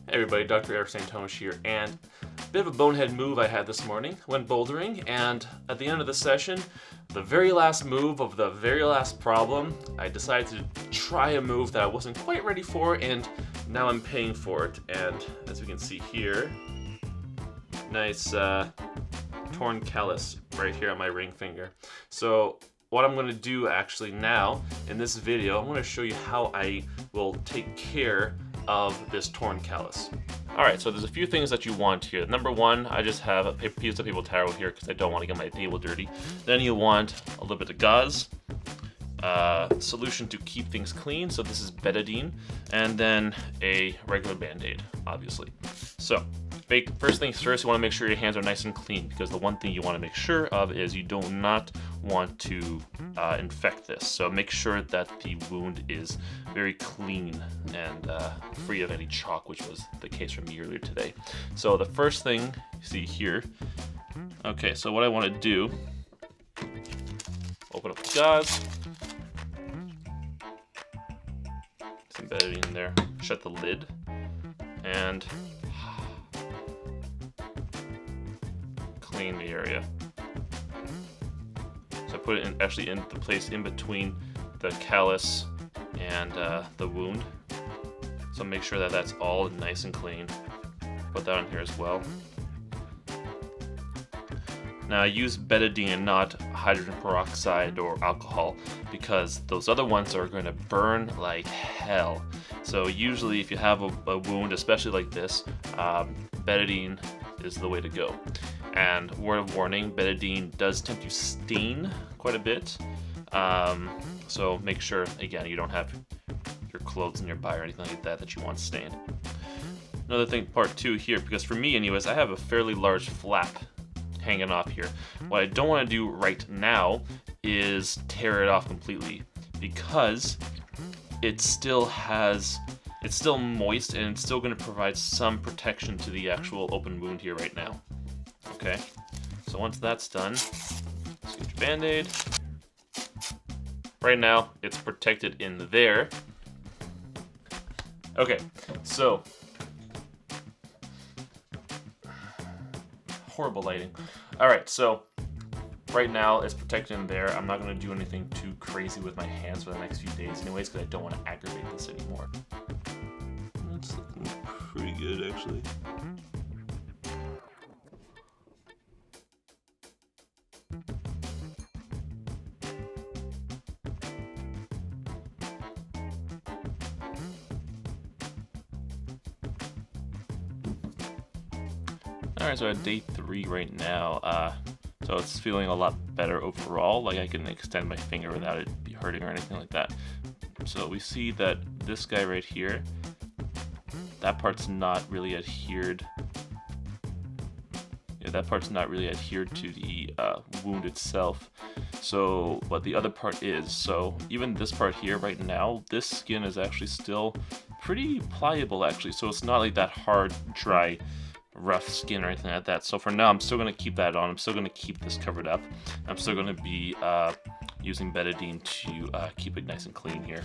Hey everybody, Dr. St-Onge here, and a bit of a bonehead move I had this morning. Went bouldering, and at the end of the session, the very last move of the very last problem, I decided to try a move that I wasn't quite ready for, and now I'm paying for it. And as we can see here, nice torn callus right here on my ring finger. So what I'm going to do actually now in this video, I'm going to show you how I will take care of this torn callus. Alright, so there's a few things that you want here. Number one, I just have a piece of paper towel here because I don't want to get my table dirty. Then you want a little bit of gauze, solution to keep things clean, so this is betadine, and then a regular band-aid, obviously. So, first things first, you want to make sure your hands are nice and clean, because the one thing you want to make sure of is you do not want to infect this. So make sure that the wound is very clean and free of any chalk, which was the case for me earlier today. So the first thing you see here, okay, so what I want to do, open up the gauze, some betadine in there, shut the lid, and clean the area. So I put it actually in the place in between the callus and the wound. So make sure that that's all nice and clean. Put that on here as well. Now I use betadine and not hydrogen peroxide or alcohol because those other ones are going to burn like hell. So usually if you have a wound, especially like this, betadine is the way to go. And word of warning, betadine does tend to stain quite a bit. So make sure, again, you don't have your clothes nearby or anything like that you want stained. Another thing, part two here, because for me anyways, I have a fairly large flap hanging off here. What I don't want to do right now is tear it off completely because it's still moist and it's still going to provide some protection to the actual open wound here right now. Okay, so once that's done, let's get your band-aid. Right now, it's protected in there. Okay, so horrible lighting. All right, so right now it's protected in there. I'm not going to do anything too crazy with my hands for the next few days anyways because I don't want to aggravate this anymore. That's looking pretty good actually. Alright, so at day 3 right now, so it's feeling a lot better overall, like I can extend my finger without it be hurting or anything like that. So we see that this guy right here, that part's not really adhered. Yeah, that part's not really adhered to the wound itself. So, but the other part is. So even this part here right now, this skin is actually still pretty pliable actually. So it's not like that hard, dry, rough skin or anything like that. So for now, I'm still going to keep that on. I'm still going to keep this covered up. I'm still going to be using betadine to keep it nice and clean here.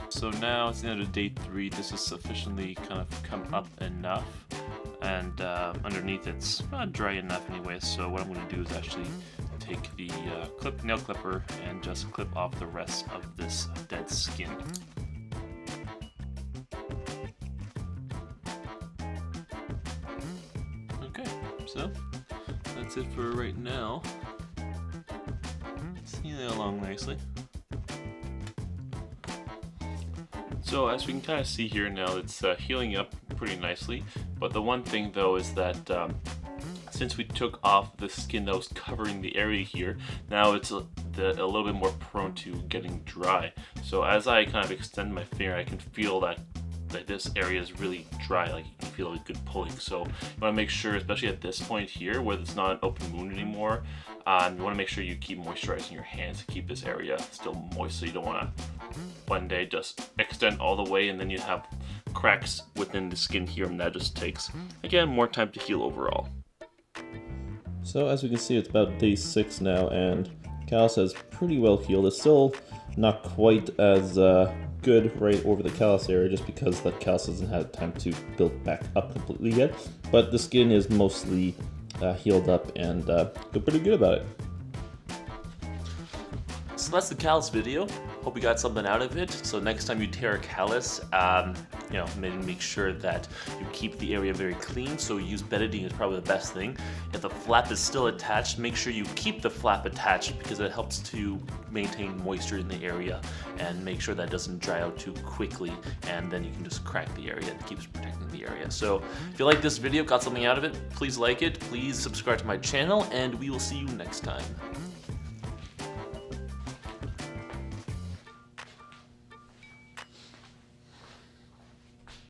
So now it's the end of day 3. This is sufficiently kind of come up enough, and underneath it's not dry enough anyway. So what I'm going to do is actually take the nail clipper and just clip off the rest of this dead skin. Okay, so that's it for right now. It's healing along nicely. So as we can kind of see here now, it's healing up pretty nicely. But the one thing though is that since we took off the skin that was covering the area here, now it's a little bit more prone to getting dry. So as I kind of extend my finger, I can feel that this area is really dry, like you can feel a good pulling. So you want to make sure, especially at this point here where it's not an open wound anymore, you want to make sure you keep moisturizing your hands to keep this area still moist, so you don't want to one day just extend all the way and then you have cracks within the skin here, and that just takes, again, more time to heal overall. So as we can see, it's about day 6 now, and callus has pretty well healed. It's still not quite as good right over the callus area just because the callus hasn't had time to build back up completely yet. But the skin is mostly healed up and feel pretty good about it. So that's the callus video. Hope you got something out of it. So next time you tear a callus, maybe make sure that you keep the area very clean. So use betadine is probably the best thing. If the flap is still attached, make sure you keep the flap attached because it helps to maintain moisture in the area and make sure that doesn't dry out too quickly, and then you can just crack the area and keeps protecting the area. So if you like this video, got something out of it, please like it, please subscribe to my channel, and we will see you next time.